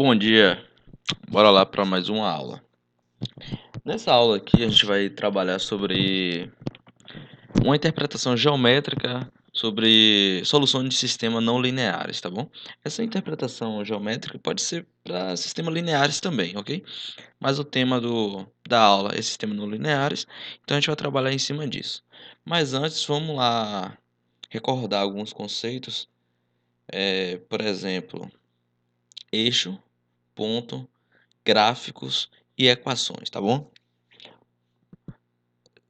Bom dia, bora lá para mais uma aula. Nessa aula aqui a gente vai trabalhar sobre uma interpretação geométrica sobre soluções de sistemas não lineares, tá bom? Essa interpretação geométrica pode ser para sistemas lineares também, ok? Mas o tema da aula é sistemas não lineares, então a gente vai trabalhar em cima disso. Mas antes, vamos lá recordar alguns conceitos, por exemplo, eixo, ponto, gráficos e equações, tá bom?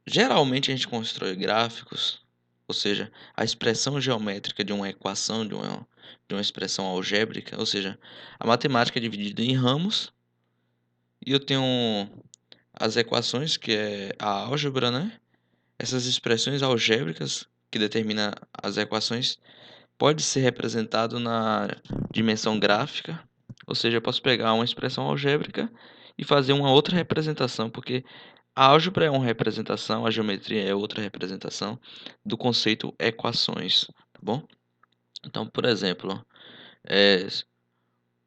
Geralmente a gente constrói gráficos, ou seja, a expressão geométrica de uma equação, de uma expressão algébrica, ou seja, a matemática é dividida em ramos, e eu tenho as equações, que é a álgebra, né? Essas expressões algébricas que determinam as equações pode ser representado na dimensão gráfica, ou seja, eu posso pegar uma expressão algébrica e fazer uma outra representação, porque a álgebra é uma representação, a geometria é outra representação do conceito equações, tá bom? Então, por exemplo,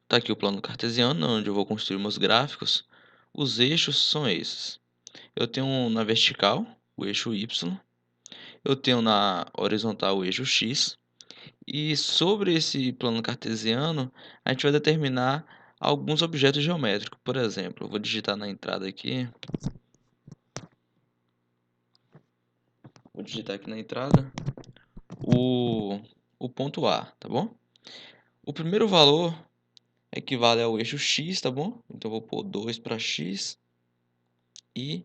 tá aqui o plano cartesiano, onde eu vou construir meus gráficos. Os eixos são esses. Eu tenho na vertical o eixo y, eu tenho na horizontal o eixo x, e sobre esse plano cartesiano, a gente vai determinar alguns objetos geométricos. Por exemplo, eu vou digitar na entrada aqui, vou digitar aqui na entrada o, o ponto A, tá bom? O primeiro valor equivale ao eixo x, tá bom? Então eu vou pôr 2 para x e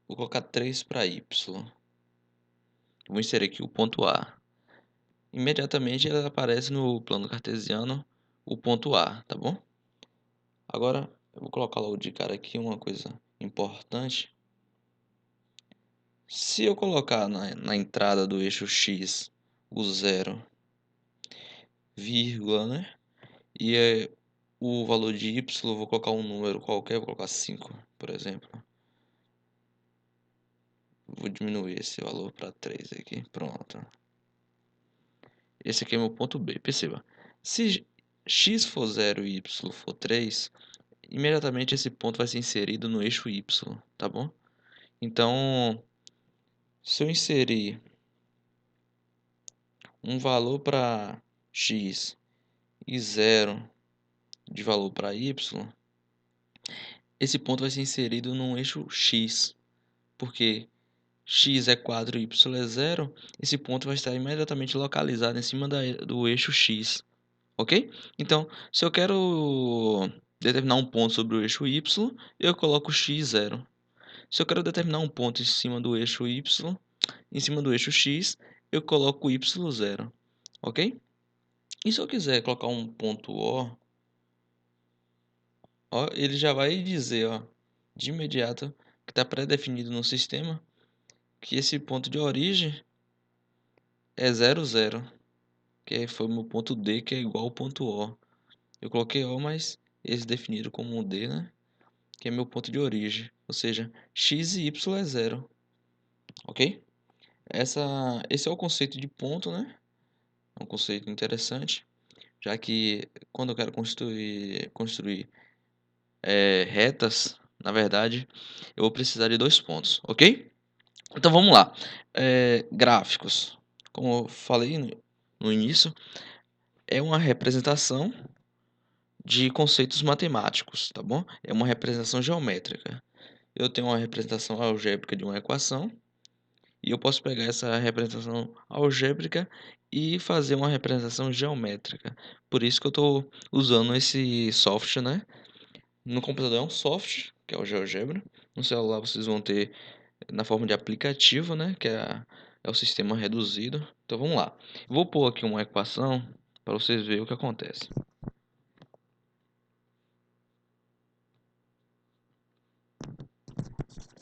vou colocar 3 para y. Vou inserir aqui o ponto A. Imediatamente ele aparece no plano cartesiano o ponto A, tá bom? Agora eu vou colocar logo de cara aqui uma coisa importante. Se eu colocar na entrada do eixo x o zero, vírgula, né? E o valor de y, eu vou colocar um número qualquer, vou colocar 5, por exemplo. Vou diminuir esse valor para 3 aqui, pronto. Esse aqui é meu ponto B, perceba. Se x for 0 e y for 3, imediatamente esse ponto vai ser inserido no eixo y, tá bom? Então, se eu inserir um valor para x e 0 de valor para y, esse ponto vai ser inserido no eixo x, porque x é 4 e y é 0, esse ponto vai estar imediatamente localizado em cima do eixo x, ok? Então, se eu quero determinar um ponto sobre o eixo y, eu coloco x 0. Se eu quero determinar um ponto em cima do eixo y, em cima do eixo x, eu coloco y 0, ok? E se eu quiser colocar um ponto O, ele já vai dizer, ó, de imediato, que está pré-definido no sistema, que esse ponto de origem é 0, 0, que foi o meu ponto D, que é igual ao ponto O. Eu coloquei O, mas eles definiram como um D, né? Que é meu ponto de origem. Ou seja, x e y é 0. Ok? Esse é o conceito de ponto, né? É um conceito interessante, já que quando eu quero construir retas, na verdade, eu vou precisar de dois pontos, ok? Então vamos lá. Gráficos. Como eu falei no início, é uma representação de conceitos matemáticos, tá bom? É uma representação geométrica. Eu tenho uma representação algébrica de uma equação e eu posso pegar essa representação algébrica e fazer uma representação geométrica. Por isso que eu estou usando esse software, né? No computador é um software, que é o GeoGebra. No celular vocês vão ter na forma de aplicativo, né? Que é o sistema reduzido. Então vamos lá. Vou pôr aqui uma equação para vocês verem o que acontece.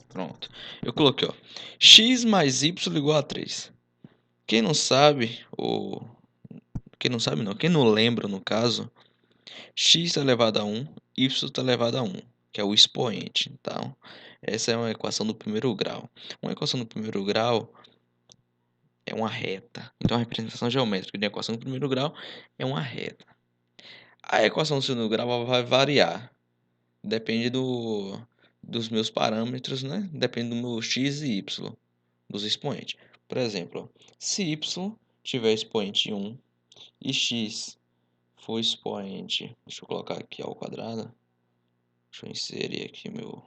Pronto. Eu coloquei, ó, x mais y igual a 3. Quem não sabe, ou quem não sabe não, quem não lembra no caso, x elevado a 1, y elevado a 1, que é o expoente. Então, essa é uma equação do primeiro grau. Uma equação do primeiro grau é uma reta. Então, a representação geométrica de uma equação do primeiro grau é uma reta. A equação do segundo grau vai variar. Depende dos meus parâmetros, né? Depende do meu x e y, dos expoentes. Por exemplo, se y tiver expoente 1 e x for expoente, deixa eu colocar aqui ao quadrado. Deixa eu inserir aqui meu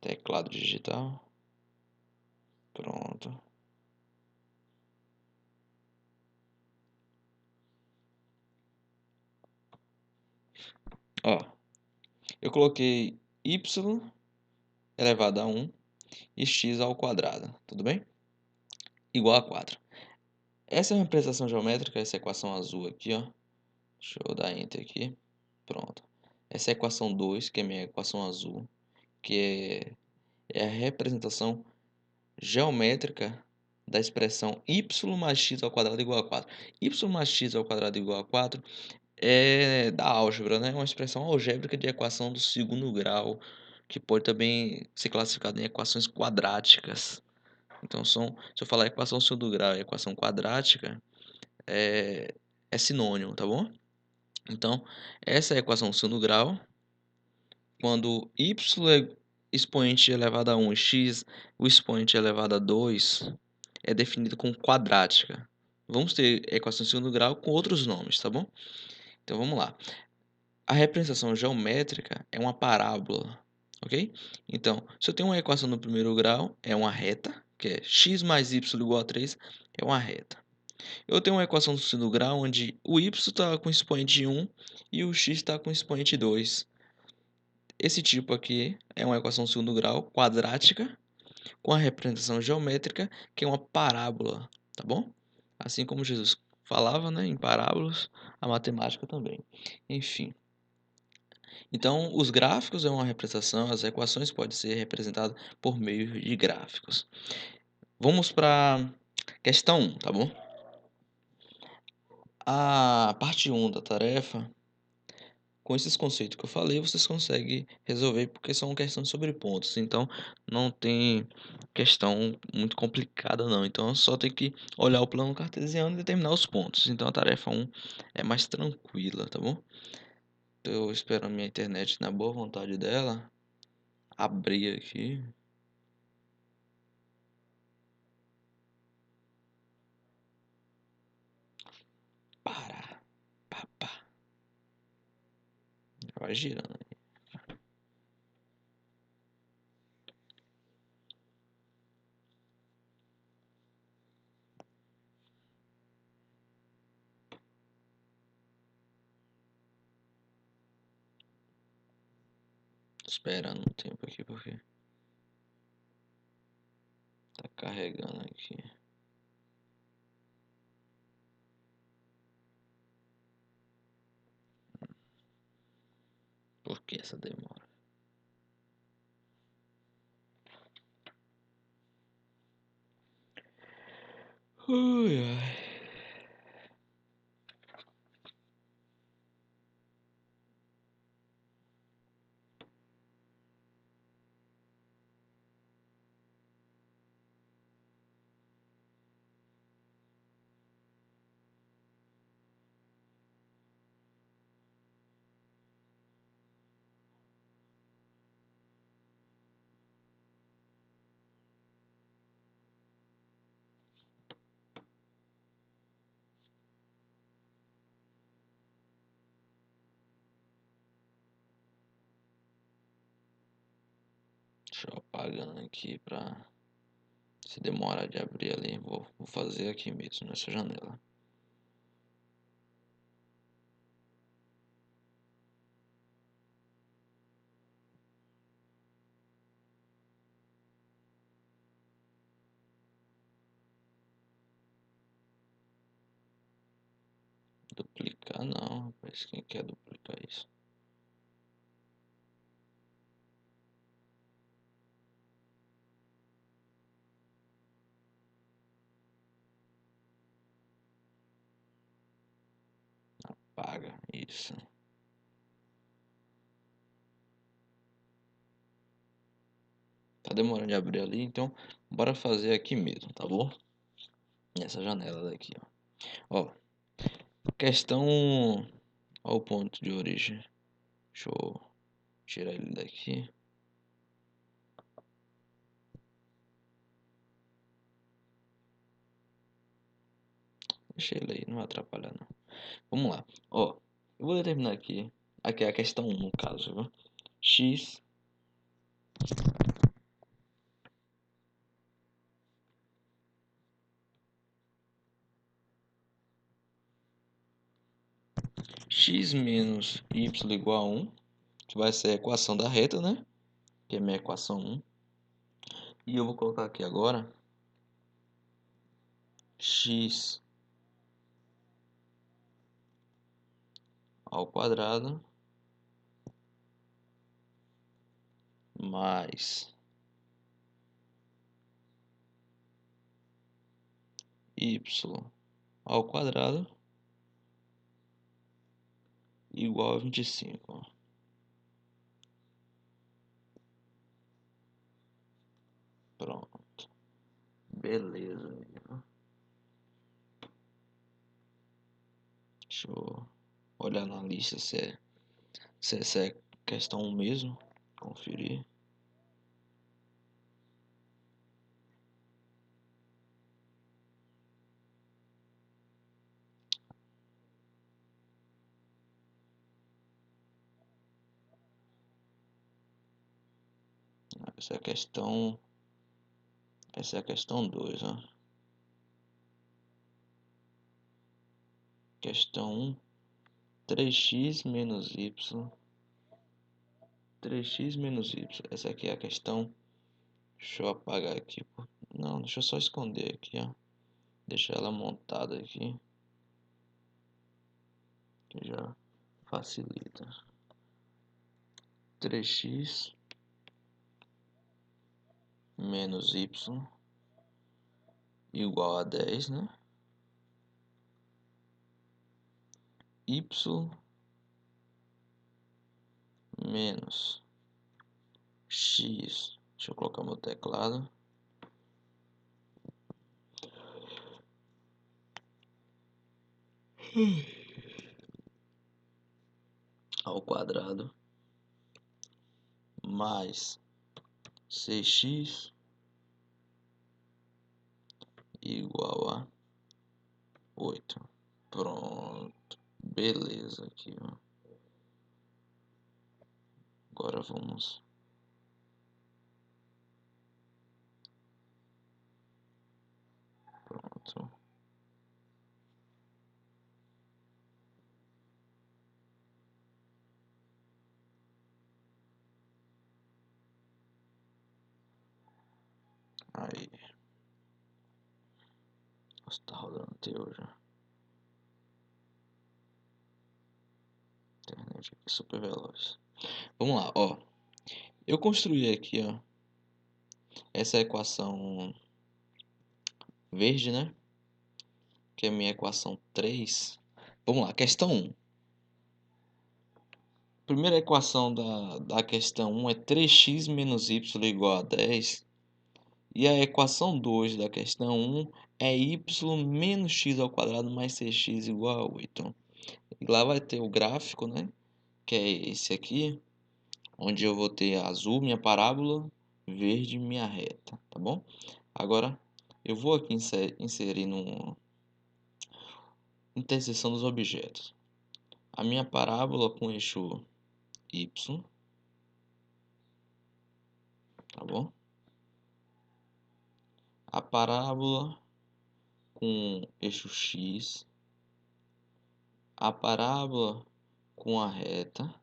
teclado digital. Pronto. Ó, eu coloquei y elevado a 1 e x ao quadrado, tudo bem? Igual a 4. Essa é uma representação geométrica, essa equação azul aqui, ó. Deixa eu dar enter aqui. Pronto. Essa é a equação 2, que é a minha equação azul, que é a representação geométrica da expressão y mais x ao quadrado igual a 4. Y mais x ao quadrado igual a 4 é da álgebra, né? Uma expressão algébrica de equação do segundo grau, que pode também ser classificada em equações quadráticas. Então, se eu falar equação do segundo grau e equação quadrática, é sinônimo, tá bom? Então, essa é a equação do segundo grau. Quando y é expoente elevado a 1 e x o expoente elevado a 2 é definido como quadrática. Vamos ter equação de segundo grau com outros nomes, tá bom? Então vamos lá. A representação geométrica é uma parábola, ok? Então, se eu tenho uma equação no primeiro grau, é uma reta, que é x mais y igual a 3, é uma reta. Eu tenho uma equação do segundo grau onde o y está com expoente 1 e o x está com expoente 2. Esse tipo aqui é uma equação do segundo grau quadrática com a representação geométrica, que é uma parábola, tá bom? Assim como Jesus falava, né, em parábolas, a matemática também. Enfim. Então, os gráficos é uma representação, as equações podem ser representadas por meio de gráficos. Vamos para questão 1, tá bom? A parte 1 da tarefa, com esses conceitos que eu falei, vocês conseguem resolver porque são questões sobre pontos. Então, não tem questão muito complicada não. Então, só tem que olhar o plano cartesiano e determinar os pontos. Então, a tarefa 1 é mais tranquila, tá bom? Eu espero a minha internet na boa vontade dela abrir aqui. Para, papá. Vai girando. Tô esperando um tempo aqui porque tá carregando aqui. Por que essa demora? Ui, ai. Deixa eu apagando aqui pra se demorar de abrir ali. Vou fazer aqui mesmo, nessa janela. Duplicar não, rapaz. Quem quer duplicar isso? Apaga isso. Tá demorando de abrir ali, então bora fazer aqui mesmo, tá bom? Nessa janela daqui, ó. Ó, questão. Olha o ponto de origem. Deixa eu tirar ele daqui. Deixa ele aí, não vai atrapalhar não. Vamos lá. Ó, eu vou determinar aqui. Aqui é a questão 1 no caso, viu? X x menos y igual a 1, que vai ser a equação da reta, né? Que é a minha equação 1. E eu vou colocar aqui agora x ao quadrado mais y ao quadrado igual a 25. Pronto. Beleza. Deixa eu olhar na lista se essa é questão 1 mesmo. Conferir. Essa é a questão. Essa é a questão 2, né? Questão 1. 3x menos y. 3x menos y. Essa aqui é a questão. Deixa eu apagar aqui. Não, deixa eu só esconder aqui, ó. Deixar ela montada aqui. Que já facilita. 3x menos y igual a 10, né? Y menos x. Deixa eu colocar meu teclado. Ao quadrado mais 6x igual a 8. Pronto. Beleza aqui, ó. Agora vamos. Pronto. Aí. Nossa, tá rodando até hoje. Internet aqui super veloz. Vamos lá, ó. Eu construí aqui, ó. Essa equação verde, né? Que é a minha equação 3. Vamos lá, questão 1. Primeira equação da questão 1 é 3x menos y igual a 10. E a equação 2 da questão 1 é y menos x ao quadrado mais 6x igual a 8. E lá vai ter o gráfico, né? Que é esse aqui. Onde eu vou ter azul minha parábola, verde minha reta, tá bom? Agora eu vou aqui inserir no interseção dos objetos. A minha parábola com eixo y, tá bom? A parábola com eixo x, a parábola com a reta,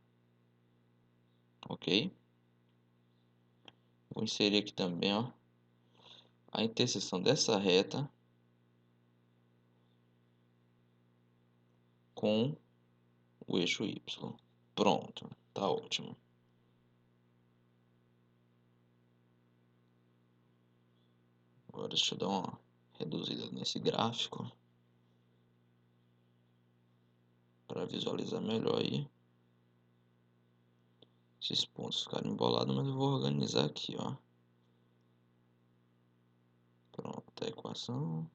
ok? Vou inserir aqui também, ó, a interseção dessa reta com o eixo y. Pronto, tá ótimo. Agora deixa eu dar uma reduzida nesse gráfico para visualizar melhor aí. Esses pontos ficaram embolados, mas eu vou organizar aqui, ó. Pronto, a equação.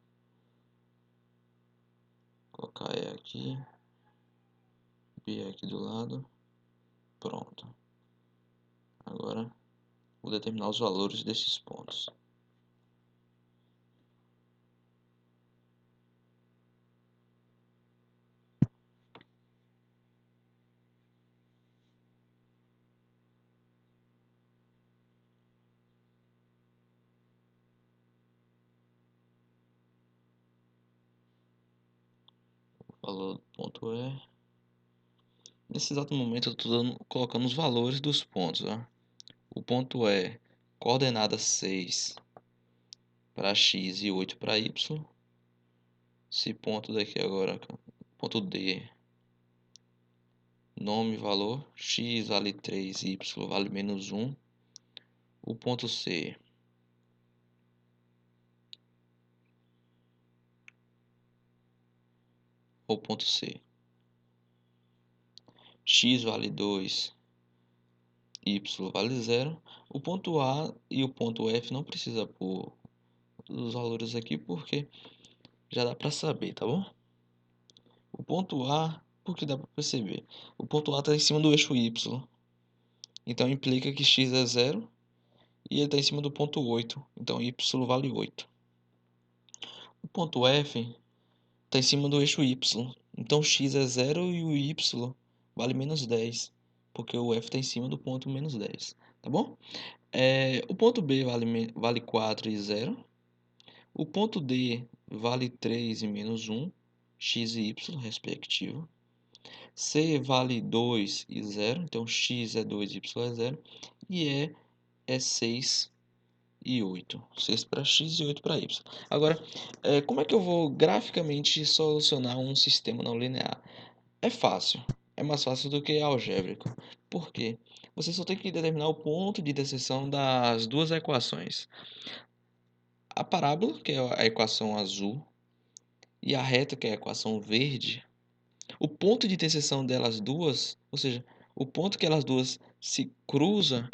Vou colocar E aqui. copiei aqui do lado. Pronto. Agora vou determinar os valores desses pontos. O valor do ponto E. Nesse exato momento eu estou colocando os valores dos pontos. Ó. O ponto E, coordenada 6 para x e 8 para y. Esse ponto daqui agora, ponto D, nome, valor, x vale 3, y vale menos 1. O ponto C, ou ponto C, x vale 2, y vale 0. O ponto A e o ponto F não precisa pôr os valores aqui porque já dá para saber, tá bom? O ponto A, porque dá para perceber, o ponto A está em cima do eixo y, então implica que x é 0 e ele está em cima do ponto 8, então y vale 8. O ponto F está em cima do eixo y, então x é 0 e o y vale menos 10, porque o F está em cima do ponto menos 10, tá bom? O ponto B vale 4 e 0. O ponto D vale 3 e menos 1, x e y, respectivo. C vale 2 e 0, então x é 2, y é 0. E E é 6 e 8. 6 para x e 8 para y. Agora, como é que eu vou graficamente solucionar um sistema não linear? É fácil. É mais fácil do que algébrico. Por quê? Você só tem que determinar o ponto de interseção das duas equações. A parábola, que é a equação azul, e a reta, que é a equação verde, o ponto de interseção delas duas, ou seja, o ponto que elas duas se cruzam,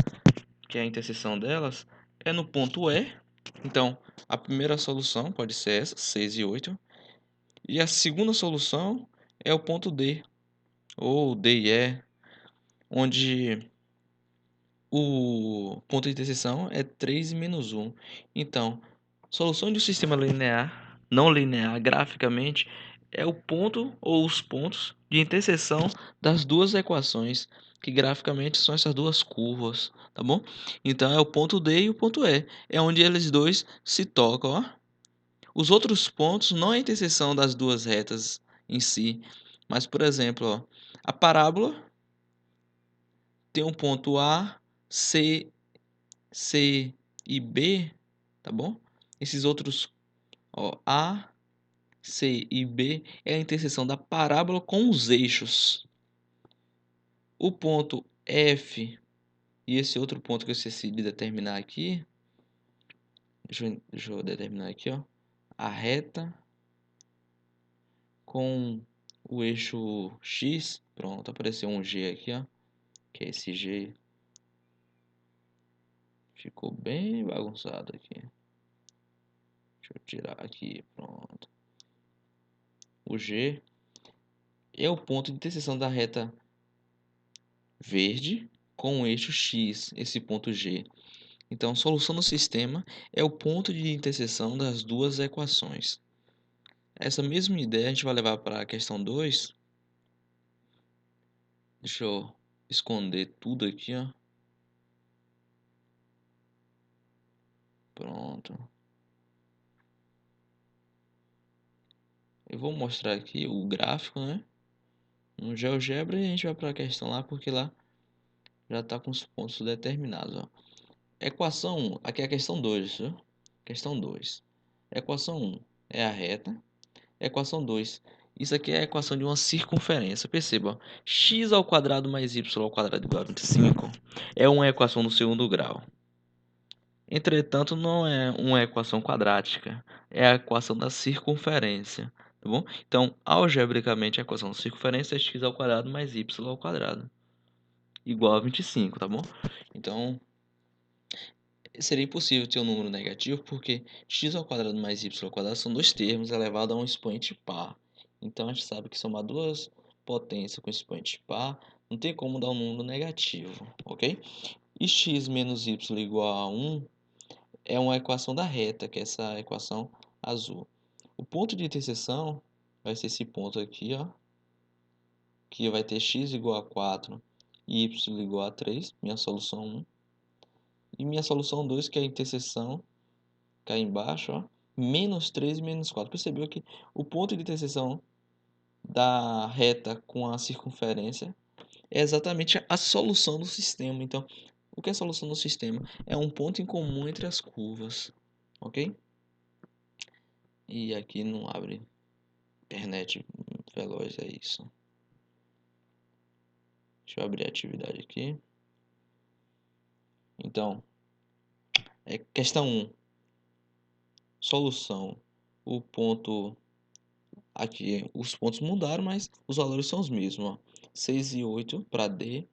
que é a interseção delas, é no ponto E. Então, a primeira solução pode ser essa, 6 e 8. E a segunda solução é o ponto D, ou D e E, onde o ponto de interseção é 3 e menos 1. Então, solução de um sistema linear, não linear graficamente, é o ponto ou os pontos de interseção das duas equações, que graficamente são essas duas curvas, tá bom? Então, é o ponto D e o ponto E, é onde eles dois se tocam, ó. Os outros pontos não é a interseção das duas retas em si, mas, por exemplo, ó, a parábola tem um ponto A, C e B, tá bom? Esses outros, ó, A, C e B é a interseção da parábola com os eixos. O ponto F e esse outro ponto que eu esqueci de determinar aqui, deixa eu determinar aqui, ó, a reta com o eixo X, pronto, apareceu um G aqui, ó, que é esse G, ficou bem bagunçado aqui. Deixa eu tirar aqui, pronto. O G é o ponto de interseção da reta verde com o eixo X, esse ponto G. Então, solução do sistema é o ponto de interseção das duas equações. Essa mesma ideia a gente vai levar para a questão 2. Deixa eu esconder tudo aqui, ó. Pronto. Eu vou mostrar aqui o gráfico, né? No GeoGebra e a gente vai para a questão lá, porque lá já está com os pontos determinados, ó. Equação 1, aqui é a questão 2, viu? Questão 2. Equação 1 é a reta. Equação 2. Isso aqui é a equação de uma circunferência. Perceba, x ao quadrado mais y ao quadrado igual a 25 é uma equação do segundo grau. Entretanto, não é uma equação quadrática, é a equação da circunferência, tá bom? Então, algebricamente, a equação da circunferência é x ao quadrado mais y ao quadrado igual a 25, tá bom? Então, seria impossível ter um número negativo porque x ao quadrado mais y ao quadrado são dois termos elevados a um expoente par. Então a gente sabe que somar duas potência com expoente par, não tem como dar um número negativo, ok? E x menos y igual a 1 é uma equação da reta, que é essa equação azul. O ponto de interseção vai ser esse ponto aqui, ó, que vai ter x igual a 4 e y igual a 3, minha solução 1. E minha solução 2, que é a interseção, cá embaixo, ó, menos 3 e menos 4. Percebeu que o ponto de interseção da reta com a circunferência é exatamente a solução do sistema. Então, o que é a solução do sistema? É um ponto em comum entre as curvas, ok? E aqui não abre internet veloz, é isso. Deixa eu abrir a atividade aqui. Então, questão 1. Solução. O ponto aqui, os pontos mudaram, mas os valores são os mesmos, ó. 6 e 8 para D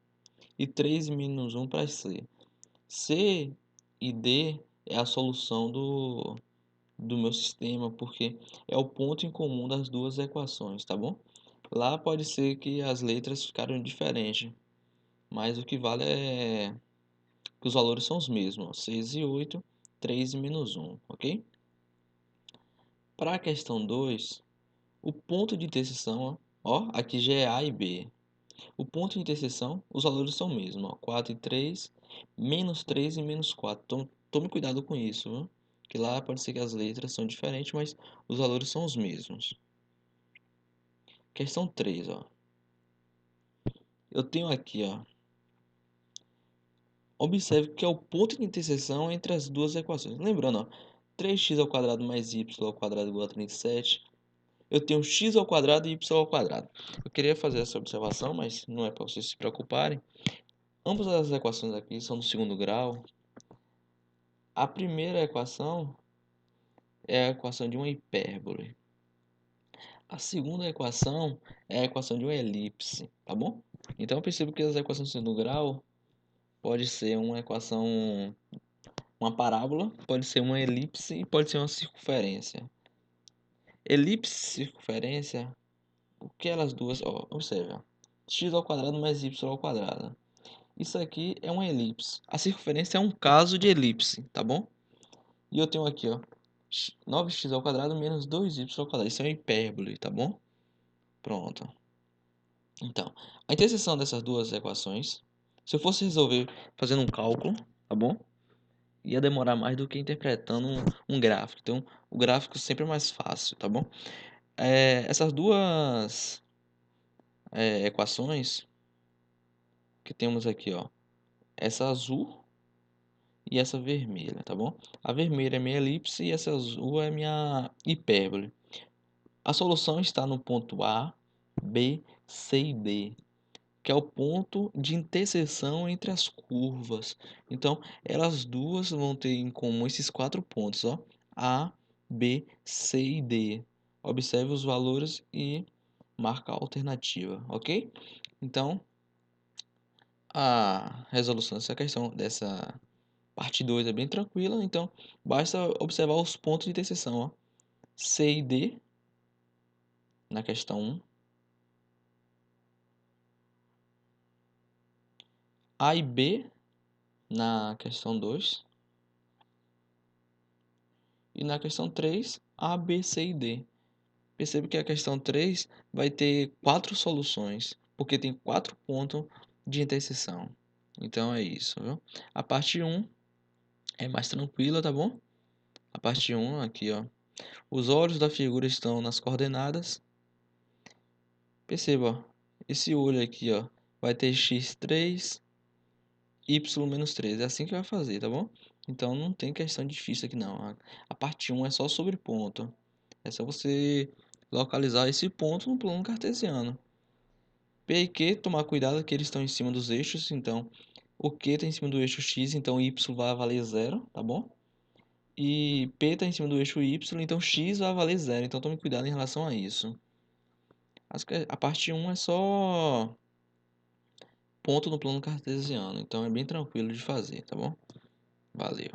e 3 e menos 1 para C. C e D é a solução do meu sistema, porque é o ponto em comum das duas equações, tá bom? Lá pode ser que as letras ficaram diferentes, mas o que vale é que os valores são os mesmos, ó, 6 e 8, 3 e menos 1, ok? Para a questão 2, o ponto de interseção, ó, aqui já é A e B. O ponto de interseção, os valores são os mesmos, ó, 4 e 3, menos 3 e menos 4. Então, tome cuidado com isso, viu? Que lá pode ser que as letras são diferentes, mas os valores são os mesmos. Questão 3, ó. Eu tenho aqui, ó. Observe que é o ponto de interseção entre as duas equações. Lembrando, ó, 3x ao quadrado mais y ao quadrado igual a 37. Eu tenho x ao quadrado e y ao quadrado. Eu queria fazer essa observação, mas não é para vocês se preocuparem. Ambas as equações aqui são do segundo grau. A primeira equação é a equação de uma hipérbole. A segunda equação é a equação de uma elipse, tá bom? Então eu percebo que as equações do segundo grau pode ser uma equação, uma parábola, pode ser uma elipse e pode ser uma circunferência. Elipse e circunferência, o que elas duas, ó, observa, x ao quadrado mais y ao quadrado. Isso aqui é uma elipse. A circunferência é um caso de elipse, tá bom? E eu tenho aqui, ó, 9x ao quadrado menos 2y ao quadrado. Isso é uma hipérbole, tá bom? Pronto. Então, a interseção dessas duas equações, se eu fosse resolver fazendo um cálculo, tá bom? Ia demorar mais do que interpretando um gráfico. Então, o gráfico sempre é mais fácil, tá bom? Essas duas equações que temos aqui, ó, essa azul e essa vermelha, tá bom? A vermelha é minha elipse e essa azul é minha hipérbole. A solução está no ponto A, B, C e D, que é o ponto de interseção entre as curvas. Então, elas duas vão ter em comum esses 4 pontos, ó, A, B, C e D. Observe os valores e marca a alternativa, ok? Então, a resolução dessa questão, dessa parte 2 é bem tranquila, então basta observar os pontos de interseção, ó, C e D na questão 1, A e B na questão 2 e na questão 3, A, B, C e D. Percebe que a questão 3 vai ter 4 soluções, porque tem 4 pontos de interseção. Então é isso, viu? A parte 1 é mais tranquila, tá bom? A parte 1 aqui, ó. Os olhos da figura estão nas coordenadas. Perceba, ó, esse olho aqui, ó, vai ter x3, y-3. É assim que vai fazer, tá bom? Então não tem questão difícil aqui não. A parte 1 é só sobre ponto. É só você localizar esse ponto no plano cartesiano. P e Q, tomar cuidado que eles estão em cima dos eixos, então o Q está em cima do eixo X, então Y vai valer 0, tá bom? E P está em cima do eixo Y, então X vai valer 0, então tome cuidado em relação a isso. A parte 1 é só ponto no plano cartesiano, então é bem tranquilo de fazer, tá bom? Valeu.